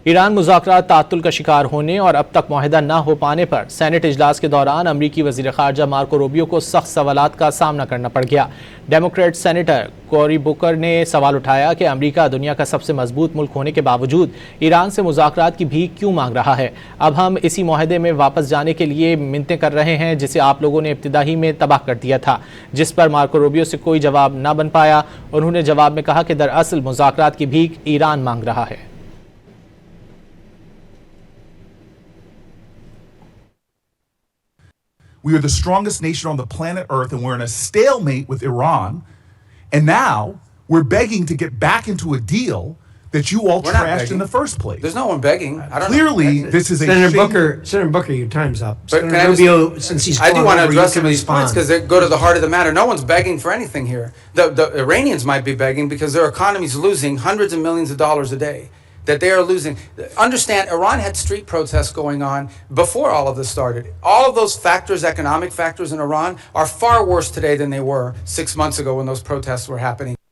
Iran मुज़ाकरात ताअत्तुल का शिकार होने और अब तक मुआहिदा न हो पाने पर सेनेट इजलास के दौरान अमरीकी वज़ीर ख़ारजा मार्को रूबियो को सख्त सवालात का सामना करना पड़ गया। डेमोक्रेट सेनेटर कोरी बुकर ने सवाल उठाया कि अमरीका दुनिया का सबसे मजबूत मुल्क होने के बावजूद ईरान से मुज़ाकरात की भीख क्यों मांग रहा है। अब हम इसी मुआहिदे में वापस जाने के लिए मिन्नतें कर रहे हैं जिसे आप लोगों ने इब्तिदाई में तबाह कर दिया था, जिस पर मार्को रूबियो से कोई जवाब न बन पाया। उन्होंने जवाब में कहा कि दरअसल मुज़ाकरात की भीख ईरान मांग रहा है। We are the strongest nation on the planet Earth, and we're in a stalemate with Iran. And now we're begging to get back into a deal that you all trashed in the first place. There's no one begging. Clearly, this is a Senator Booker, your time's up. But Senator Rubio, since he's I do want to over, address some of these points because they go to the heart of the matter. No one's begging for anything here. The Iranians might be begging because their economy's losing hundreds of millions of dollars a day. That they are losing. Understand, Iran had street protests going on before all of this started. All of those factors, economic factors in Iran, are far worse today than they were 6 months ago when those protests were happening.